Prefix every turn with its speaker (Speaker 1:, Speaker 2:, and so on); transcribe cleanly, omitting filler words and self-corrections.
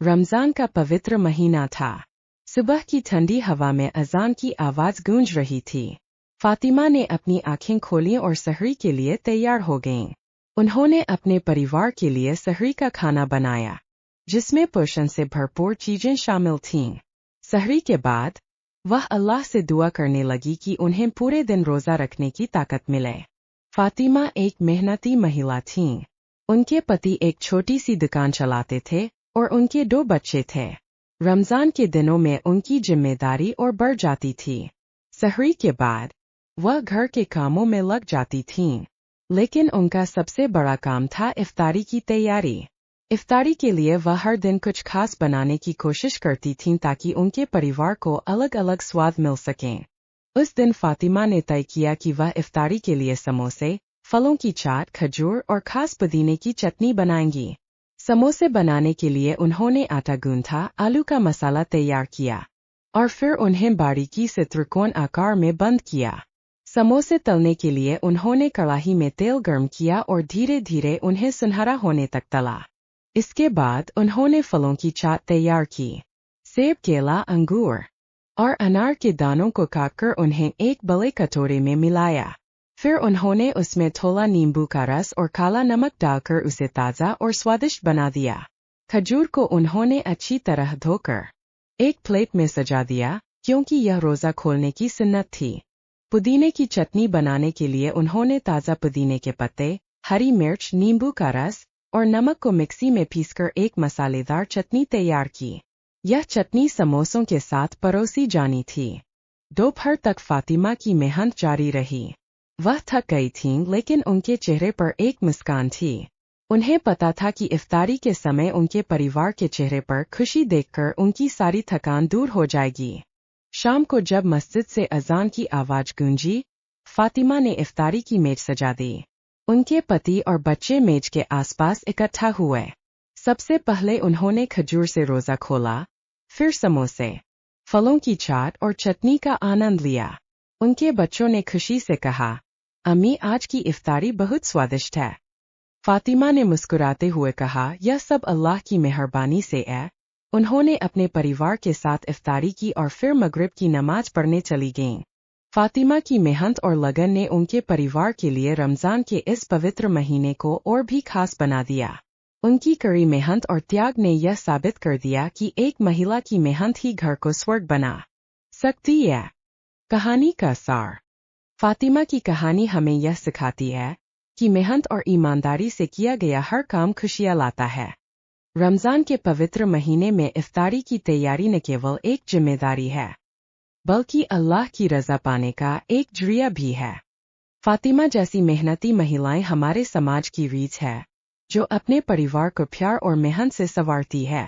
Speaker 1: रमजान का पवित्र महीना था। सुबह की ठंडी हवा में अजान की आवाज गूंज रही थी। फातिमा ने अपनी आंखें खोलीं और सहरी के लिए तैयार हो गईं। उन्होंने अपने परिवार के लिए सहरी का खाना बनाया, जिसमें पोषण से भरपूर चीजें शामिल थीं। सहरी के बाद वह अल्लाह से दुआ करने लगी कि उन्हें पूरे दिन रोजा रखने की ताकत मिले। फातिमा एक मेहनती महिला थीं। उनके पति एक छोटी सी दुकान चलाते थे और उनके 2 बच्चे थे। रमजान के दिनों में उनकी जिम्मेदारी और बढ़ जाती थी। सहरी के बाद वह घर के कामों में लग जाती थीं, लेकिन उनका सबसे बड़ा काम था इफ्तारी की तैयारी। इफ्तारी के लिए वह हर दिन कुछ खास बनाने की कोशिश करती थीं ताकि उनके परिवार को अलग अलग स्वाद मिल सकें। उस दिन फातिमा ने तय किया कि वह इफ्तारी के लिए समोसे, फलों की चाट, खजूर और खास पुदीने की चटनी बनाएंगी। समोसे बनाने के लिए उन्होंने आटा गूंथा, आलू का मसाला तैयार किया और फिर उन्हें बारीकी से त्रिकोण आकार में बंद किया। समोसे तलने के लिए उन्होंने कढ़ाई में तेल गर्म किया और धीरे धीरे उन्हें सुनहरा होने तक तला। इसके बाद उन्होंने फलों की चाट तैयार की। सेब, केला, अंगूर और अनार के दानों को काटकर उन्हें एक बड़े कटोरे में मिलाया। फिर उन्होंने उसमें थोड़ा नींबू का रस और काला नमक डालकर उसे ताज़ा और स्वादिष्ट बना दिया। खजूर को उन्होंने अच्छी तरह धोकर एक प्लेट में सजा दिया, क्योंकि यह रोज़ा खोलने की सुन्नत थी। पुदीने की चटनी बनाने के लिए उन्होंने ताज़ा पुदीने के पत्ते, हरी मिर्च, नींबू का रस और नमक को मिक्सी में पीसकर एक मसालेदार चटनी तैयार की। यह चटनी समोसों के साथ परोसी जानी थी। दोपहर तक फातिमा की मेहनत जारी रही। वह थक गई थीं, लेकिन उनके चेहरे पर एक मुस्कान थी। उन्हें पता था कि इफ्तारी के समय उनके परिवार के चेहरे पर खुशी देखकर उनकी सारी थकान दूर हो जाएगी। शाम को जब मस्जिद से अजान की आवाज गूंजी, फातिमा ने इफ्तारी की मेज सजा दी। उनके पति और बच्चे मेज के आसपास इकट्ठा हुए। सबसे पहले उन्होंने खजूर से रोजा खोला, फिर समोसे, फलों की चाट और चटनी का आनंद लिया। उनके बच्चों ने खुशी से कहा, अम्मी, आज की इफ्तारी बहुत स्वादिष्ट है। फातिमा ने मुस्कुराते हुए कहा, यह सब अल्लाह की मेहरबानी से है। उन्होंने अपने परिवार के साथ इफ्तारी की और फिर मगरिब की नमाज पढ़ने चली गईं। फातिमा की मेहनत और लगन ने उनके परिवार के लिए रमजान के इस पवित्र महीने को और भी खास बना दिया। उनकी कड़ी मेहनत और त्याग ने यह साबित कर दिया कि एक महिला की मेहनत ही घर को स्वर्ग बना सकती है। कहानी का सार। फातिमा की कहानी हमें यह सिखाती है कि मेहनत और ईमानदारी से किया गया हर काम खुशियां लाता है। रमजान के पवित्र महीने में इफ्तारी की तैयारी न केवल एक जिम्मेदारी है, बल्कि अल्लाह की रज़ा पाने का एक जरिया भी है। फातिमा जैसी मेहनती महिलाएं हमारे समाज की रीढ़ है, जो अपने परिवार को प्यार और मेहनत से संवारती है।